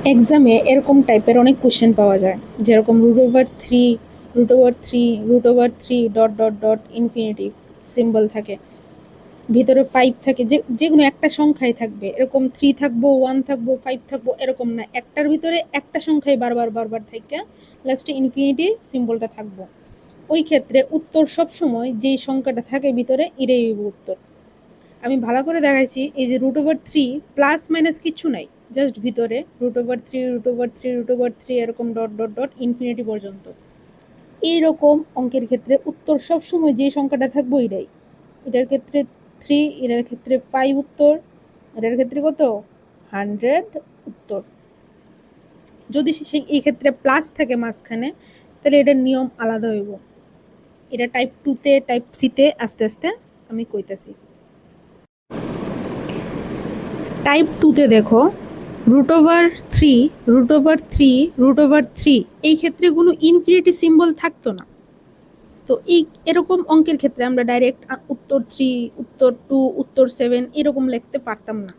এক্সামে এরকম টাইপের অনেক কোশ্চেন পাওয়া যায়, যেরকম √3, √3, √3 dot dot dot infinity symbol থাকে, ভিতরে 5 থাকে, যে কোনো একটা সংখ্যাই থাকবে, এরকম 3 থাকবো, 1 থাকবো, 5 থাকবো, এরকম না, একটার ভিতরে একটা সংখ্যাই বারবার বারবার থাকে, লাস্টে ইনফিনিটি সিম্বলটা থাকবো। ওই ক্ষেত্রে উত্তর সব সময় যেই সংখ্যাটা থাকে ভিতরে এটাই উত্তর। আমি ভালো করে দেখাইছি, এই যে √3 প্লাস মাইনাস কিছু নাই, জাস্ট ভিতরে √3, √3, √3 এরকম ডট ডট ডট ইনফিনিটি পর্যন্ত। এইরকম অঙ্কের ক্ষেত্রে উত্তর সবসময় যে সংখ্যাটা থাকবো এটাই। এটার ক্ষেত্রে 3, এটার ক্ষেত্রে 5 উত্তর, এটার ক্ষেত্রে কত 100 উত্তর। যদি সেই এই ক্ষেত্রে প্লাস থাকে মাঝখানে, তাহলে এটার নিয়ম আলাদা হইব। এটা টাইপ 2তে, টাইপ 3তে আস্তে আস্তে আমি কইতাছি। টাইপ 2তে দেখো √3, √3 এই ক্ষেত্রে কোনো ইনফিনিটি সিম্বল থাকতো না। তো এরকম অঙ্কের ক্ষেত্রে আমরা ডাইরেক্ট উত্তর 3, উত্তর 2, উত্তর 7 এরকম লিখতে পারতাম না।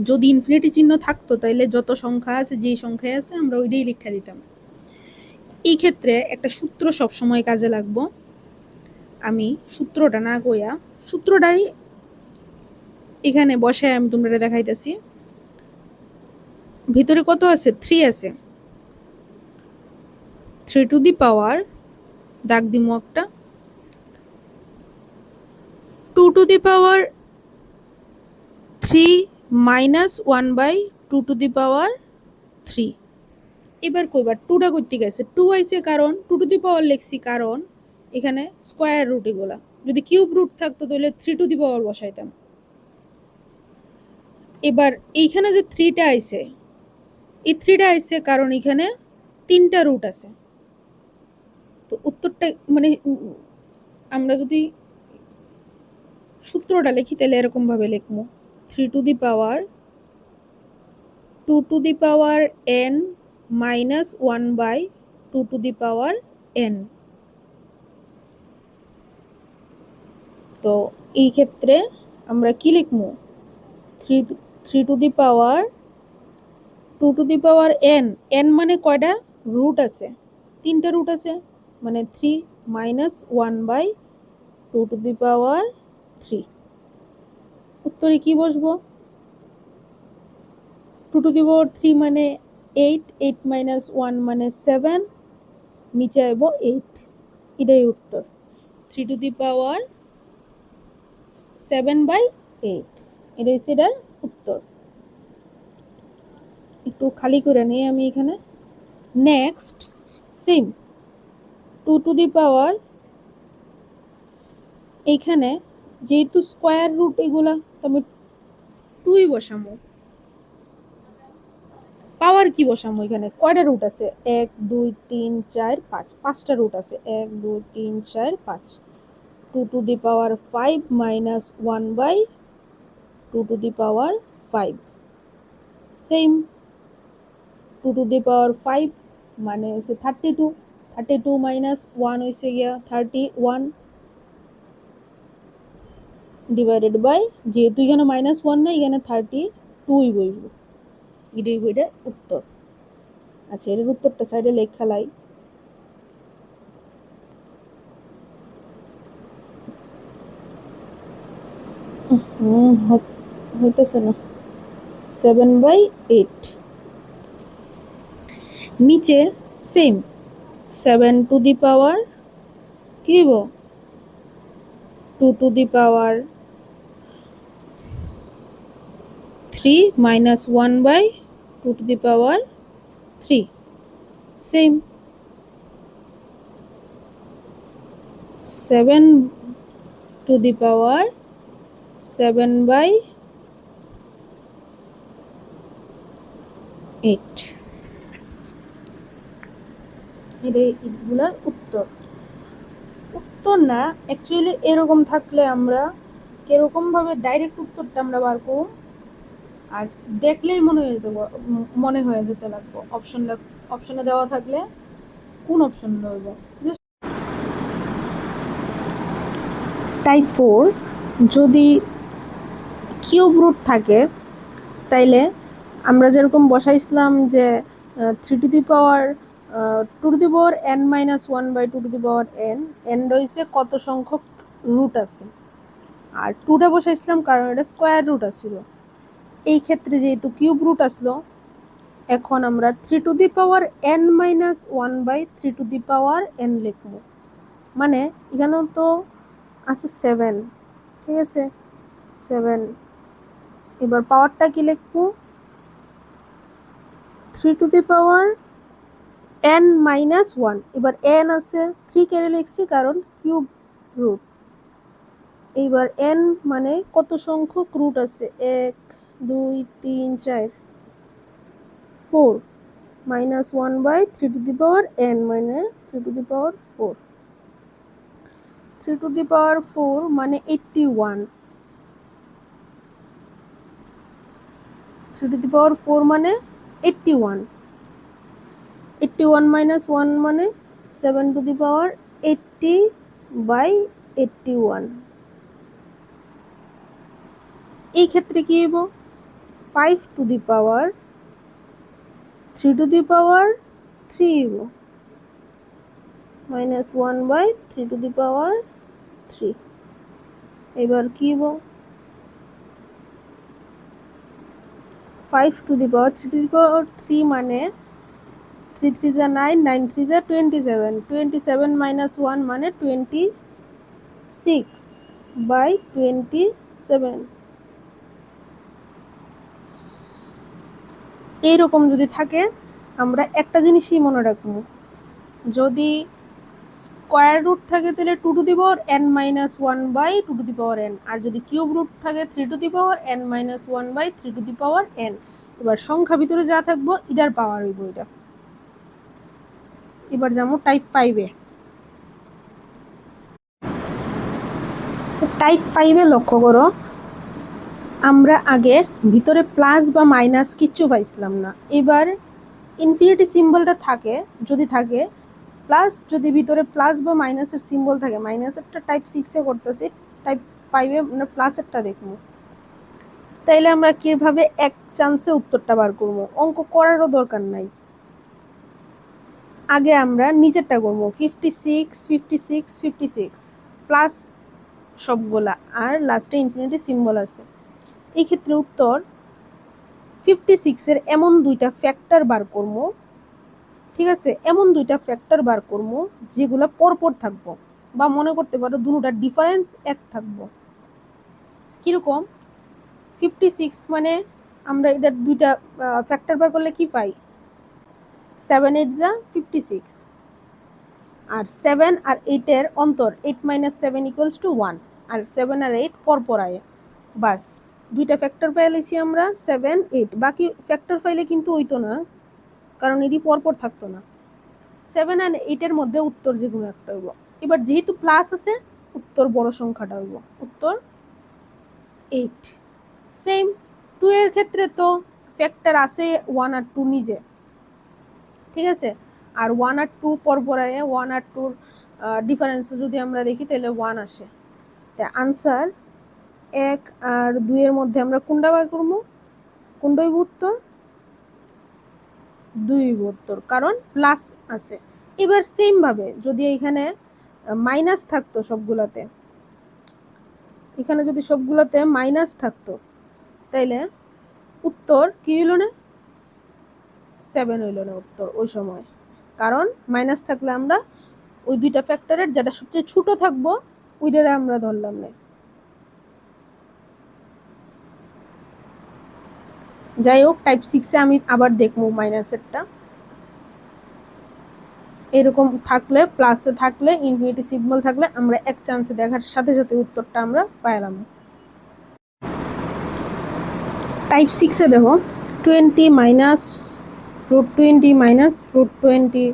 যদি ইনফিনিটি চিহ্ন থাকতো তাহলে যত সংখ্যা আছে, যে সংখ্যায় আছে, আমরা ওইটাই লিখে দিতাম। এই ক্ষেত্রে একটা সূত্র সবসময় কাজে লাগবো। আমি সূত্রটা না কইয়া সূত্রটাই এখানে বসায় আমি তোমরা দেখাইতেছি। ভিতরে কত আছে, 3 আছে, 3 টু দি পাওয়ার, দাগ দিমু একটা, 2 to the power 3 minus 1/2 to the power 3। এবার কইবার 2টা করতে গেছে, 2 আইছে কারণ 2 টু দি পাওয়ার লিখছি, কারণ এখানে স্কোয়ার রুট, এগুলা যদি কিউব রুট থাকতো তাহলে 3 টু দি পাওয়ার বসাইতাম। এবার এইখানে যে 3টা আইছে, এই 3টা আইছে কারণ এখানে 3টা রুট আছে। তো উত্তরটা মানে আমরা যদি সূত্রটা লিখি তাহলে এরকম ভাবে লিখবো, 3 to the power 2 to the power n minus 1/2 to the power n। তো এই ক্ষেত্রে আমরা কি লিখবো, 3 to the power 2 to the power n, n মানে কয়টা রুট আছে, 3টা রুট আছে, মানে 3 মাইনাস 1/2 টু দি পাওয়ার 3। উত্তরে কি বসবো, 2 টু দি পাওয়ার 3 মানে 8, 8 মাইনাস 1 মানে 7, নিচে আইব 8, এটাই উত্তর, 3 টু দি পাওয়ার 7/8, এটাই সেটার উত্তর। একটু খালি করে নিয়ে আমি এখানে নেক্সট সেম 2 টু দি পাওয়ার, এইখানে যেহেতু স্কোয়ার রুট এগুলা, তো আমি 2ই বসামো। পাওয়ার কি বসামো, এখানে কয়টা রুট আছে, 1 2 3 4 5, 5টা রুট আছে, 1 2 3 4 5। 2 to the power 5 minus 1/2 to the power 5, same 2 to the power 5 মানে হচ্ছে 32, 32 মাইনাস 1 হয়েছে গিয়া 31 ডিভাইডেড বাই, যেহেতু এখানে -1 না, এখানে 32 বসবো, এটাই বইটা উত্তর। আচ্ছা, এর উত্তরটা সাইডে লেখা লাই। হইতেছে না, 7/8। নিচে সেম 7 টু দি পাওয়ার কি হইব, 2 to the power 3 minus 1/2 to the power 3, same 7 to the power 7/8, এগুলার উত্তর। উত্তর না, অ্যাকচুয়ালি এরকম থাকলে আমরা কিরকম ভাবে ডাইরেক্ট উত্তরটা আমরা বার করব, আর দেখলেই মনে হয়ে যেতে লাগবো অপশনে দেওয়া থাকলে কোন অপশন নেব। টাইপ 4 যদি কিউব রুট থাকে তাইলে আমরা যেরকম বসাইছিলাম যে 3 to the power 2 to the power n minus 1 by 2 to the power n n রয়েছে কত সংখ্যক রুট আছে, আর 2টা বসাইছিলাম কারণ এটা স্কোয়ার রুট আসছিল। এই ক্ষেত্রে যেহেতু কিউব রুট আসলো, এখন আমরা 3 to the power n minus 1 by 3 to the power n লিখব। মানে এখানেও তো আছে 7, ঠিক আছে 7। এবার পাওয়ারটা কি লিখব, 3 to the power n minus 1। এবার n আছে 3 কেড়ে লিখছি কারণ কিউব রুট। এইবার n মানে কত সংখ্যক রুট আছে, 1 2 3 4 4 minus 1 by 3 to the power n মানে 3 to the power 4। 3 to the পাওয়ার 4 মানে 81। 3 টু দি পাওয়ার 4 মানে 81। 81 মাইনাস 1 মানে 7 টু দি পাওয়ার 80 বাই 81। এই ক্ষেত্রে কি হইব, 5 two the power 3 to the power 3 হইব minus 1 by 3 to the power 3। এবার কি হইব, 5 two the power 3 to the power 3 মানে 3 3 যা 9, 9 3 যা 27, 27 মাইনাস 1 মানে 26 বাই 27। এইরকম যদি থাকে আমরা একটা জিনিসই মনে রাখবো, যদি স্কোয়ার রুট থাকে তাহলে 2 to the power n minus 1 by 2 to the power n, আর যদি কিউব রুট থাকে 3 to the power n minus 1 by 3 to the power n। এবার সংখ্যা ভিতরে যা থাকবো এটার পাওয়ার হইব এটা। এবার যাবো টাইপ 5-এ। টাইপ 5-এ লক্ষ্য করো, আমরা আগে ভিতরে প্লাস বা মাইনাস কিচ্ছু পাইছিলাম না। এবার ইনফিনিটি সিম্বলটা থাকে, যদি থাকে প্লাস, যদি ভিতরে প্লাস বা মাইনাসের সিম্বল থাকে, মাইনাসেরটা টাইপ 6-এ করতেছি, টাইপ 5-এ মানে প্লাসেরটা দেখবো। তাইলে আমরা কিভাবে এক চান্সে উত্তরটা বার করবো, অঙ্ক করারও দরকার নাই। আগে আমরা নিচেরটা করবো, 56 56 56 প্লাস সবগুলা, আর লাস্টে ইনফিনিটি সিম্বল আছে। এই ক্ষেত্রে উত্তর 56-এর এমন দুইটা ফ্যাক্টর বার করবো, ঠিক আছে, এমন দুইটা ফ্যাক্টর বার করবো যেগুলো পরপর থাকবো, বা মনে করতে পারো দুটোটার ডিফারেন্স এক থাকবো। কিরকম, 56 মানে আমরা এটা দুইটা ফ্যাক্টর বার করলে কি পাই, 7 8 যা 56, আর 7 আর 8-এর অন্তর 8 মাইনাস 7 ইকুয়ালস টু 1, আর 7 আর 8 পরপর আয়, বাস দুইটা ফ্যাক্টর পাইলেছি আমরা 7 8। বাকি ফ্যাক্টর পাইলে কিন্তু হইতো না, কারণ এটি পরপর থাকতো না। 7 আর 8-এর মধ্যে উত্তর যে কোনো একটা হইব। এবার যেহেতু প্লাস আছে, উত্তর বড় সংখ্যাটা হইব, উত্তর 8। সেম 2 এর ক্ষেত্রে তো ফ্যাক্টর আছে 1 আর 2 নিজে, ঠিক আছে, আর 1 আর 2 পরপর আয়, 1 আর 2-র ডিফারেন্স যদি আমরা দেখি তাহলে 1 আসে। তাই আনসার 1 আর 2 এর মধ্যে আমরা কোনটা বার করবো, কোনটা হইব উত্তর, 2 হইব উত্তর, কারণ প্লাস আছে। এবার সেম ভাবে যদি এখানে মাইনাস থাকতো সবগুলোতে, এখানে যদি সবগুলোতে মাইনাস থাকতো তাইলে উত্তর কি হইল না, 7 হইল না উত্তর ওই সময়, কারণ মাইনাস থাকলে আমরা ওই দুইটা ফ্যাক্টরের যেটা সবচেয়ে ছোট থাকবো ওইটারে আমরা ধরলাম না। যাই হোক, টাইপ 6-এ আমি আবার দেখবো মাইনাসেরটা। এরকম থাকলে, প্লাসে থাকলে, ইনফিনিটি সিম্বল থাকলে আমরা এক চান্সে দেখার সাথে সাথে উত্তরটা আমরা পাইলাম। টাইপ 6-এ দেখো 20 minus root 20 minus root 20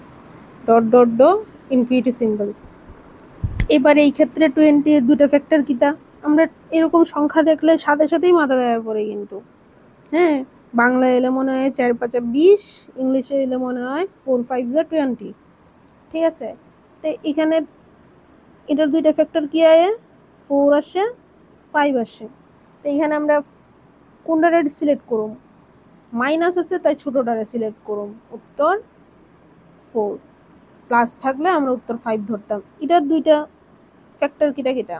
dot dot dot infinity symbol. এবার এই ক্ষেত্রে 20 দুটো ফ্যাক্টর কিটা, আমরা এরকম সংখ্যা দেখলে সাথে সাথেই মাথা দেওয়া পড়ে কিন্তু। হ্যাঁ, বাংলা এলে মনে হয় 4 5 20, ইংলিশে এলে মনে হয় 4 5 20, ঠিক আছে। তো এখানে এটার দুইটা ফ্যাক্টর কি আয়, 4 আসে 5 আসে। তো এখানে আমরা কোনটা সিলেক্ট করব, মাইনাস আছে তাই ছোটটারে সিলেক্ট করুন, উত্তর 4। প্লাস থাকলে আমরা উত্তর 5 ধরতাম। এটার দুইটা ফ্যাক্টর কিটা কিটা,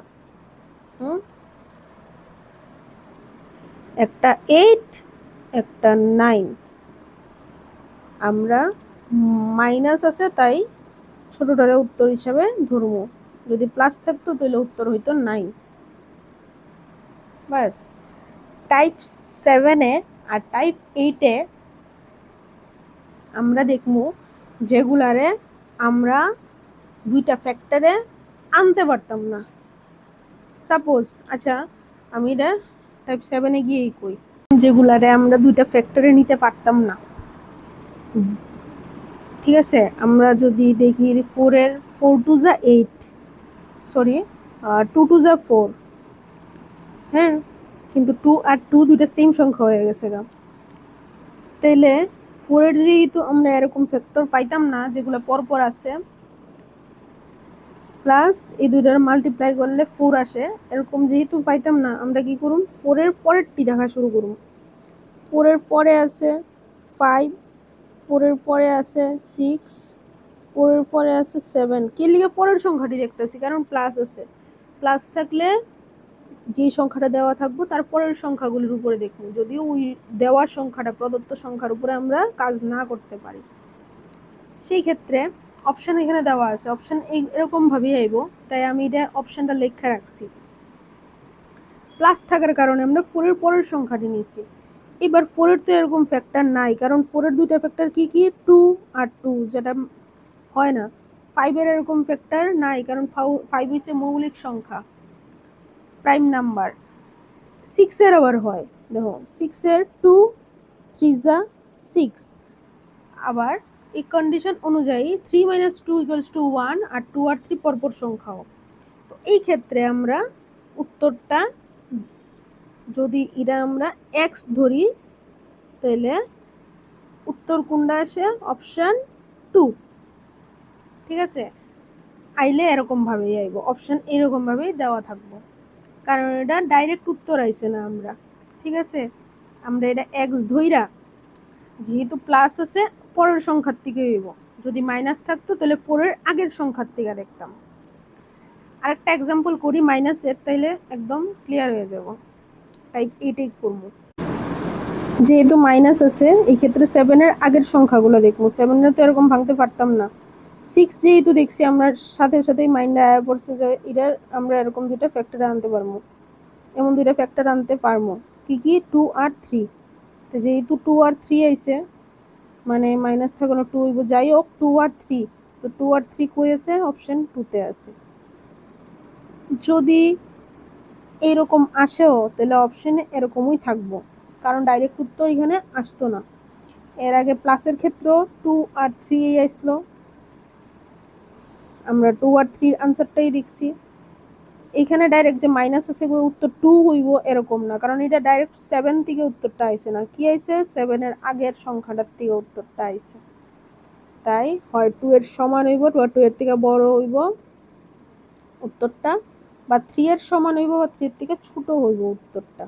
একটা 8 একটা 9। আমরা মাইনাস আছে তাই ছোটটারে উত্তর হিসাবে ধরবো, যদি প্লাস থাকতো তাহলে উত্তর হইতো 9। বাস। টাইপ 7-এ আর টাইপ 8-এ আমরা দেখবো যেগুলারে আমরা দুইটা ফ্যাক্টরে আনতে পারতাম না। সাপোজ, আচ্ছা আমি এটা টাইপ 7-এ গিয়েই কই, যেগুলারে আমরা দুইটা ফ্যাক্টরে নিতে পারতাম না। ঠিক আছে, আমরা যদি দেখি 4 2 যা 8, সরি 2 2 যা 4, হ্যাঁ, কিন্তু 2 আর 2 দুইটা সেম সংখ্যা হয়ে গেছে গা। তাইলে 4-এর যেহেতু আমরা এরকম ফ্যাক্টর পাইতাম না যেগুলো পরপর আছে, প্লাস এই দুইটার মাল্টিপ্লাই করলে 4 আসে, এরকম যেহেতু পাইতাম না, আমরা কি করুম, 4-এর পরেরটি দেখা শুরু করুম। 4-এর পরে আছে 5, 4-এর পরে আছে 6, 4-এর পরে আছে 7। কি লিগে 4-এর সংখ্যাটি দেখতেছি, কারণ প্লাস আছে। প্লাস থাকলে যে সংখ্যাটা দেওয়া থাকবো তার পরের সংখ্যাগুলির উপরে দেখবো, যদিও ওই দেওয়া সংখ্যাটা প্রদত্ত সংখ্যার উপরে আমরা কাজ না করতে পারি। সেই ক্ষেত্রে অপশান এখানে দেওয়া আছে, অপশান এরকম ভাবেই আইব, তাই আমি এটা অপশানটা লেখা রাখছি। প্লাস থাকার কারণে আমরা 4-এর পরের সংখ্যাটি নিয়েছি। এবার 4-এর তো এরকম ফ্যাক্টর নাই, কারণ 4-এর দুইটা ফ্যাক্টর কি কি, 2 আর 2, যেটা হয় না। 5-এর এরকম ফ্যাক্টর নাই, কারণ 5 হচ্ছে মৌলিক সংখ্যা, প্রাইম নাম্বার। 6-এর আবার হয়, দেখো 6-এর 2 3 যা 6। আবার এই কন্ডিশন অনুযায়ী 3 - 2 = 1, আর 2 আর 3 পরপর সংখ্যাও। তো এই ক্ষেত্রে আমরা উত্তরটা যদি এটা আমরা x ধরি, তাহলে উত্তর কোনটা আসে, অপশান 2। ঠিক আছে, আইলে এরকম ভাবেই আইব, অপশান এরকম ভাবেই দেওয়া থাকবো, কারণ এটা ডাইরেক্ট উত্তর আইছে না আমরা। ঠিক আছে, আমরা এটা x ধইরা, যেহেতু প্লাস আছে পরের সংখ্যার থেকে হইব, যদি মাইনাস থাকতো তাহলে 4-এর আগের সংখ্যার থেকে দেখতাম। আরেকটা এক্সাম্পল করি মাইনাসের, তাইলে একদম ক্লিয়ার হয়ে যাব। টাইপ 8 করব, যেহেতু মাইনাস আছে এই ক্ষেত্রে 7-এর আগের সংখ্যাগুলো দেখবো। 7-এর তো এরকম ভাঙতে পারতাম না। 6 যেহেতু দেখছি আমরা সাথে সাথেই মাইন্ডে আয়া পড়ছে যে এটার আমরা এরকম দুইটা ফ্যাক্টর আনতে পারবো, এমন দুইটা ফ্যাক্টর আনতে পারবো। কি কি, 2 আর 3। তো যেহেতু 2 আর 3 আইছে, মানে মাইনাস থাকানো 2 হইব, যাই হোক 2 আর 3, তো 2 আর 3 কই আছে, অপশন 2-তে আছে। যদি এইরকম আসেও তাহলে অপশনে এরকমই থাকবো, কারণ ডাইরেক্ট উত্তর এখানে আসতো না। এর আগে প্লাসের ক্ষেত্রে 2 আর 3 আসলো, আমরা 2 আর 3 আনসারটাই দেখছি। এখানে ডাইরেক্ট যে মাইনাস আছে উত্তর 2 হইব এরকম না, কারণ এটা ডাইরেক্ট 7 থেকে উত্তরটা আইছে না, কি আইছে, 7-এর আগের সংখ্যাটার থেকে উত্তরটা আইছে। তাই হয় 2 এর সমান হইব বা 2 এর থেকে বড় হইব উত্তরটা, বা 3 এর সমান হইব বা 3 এর থেকে ছোট হইব উত্তরটা।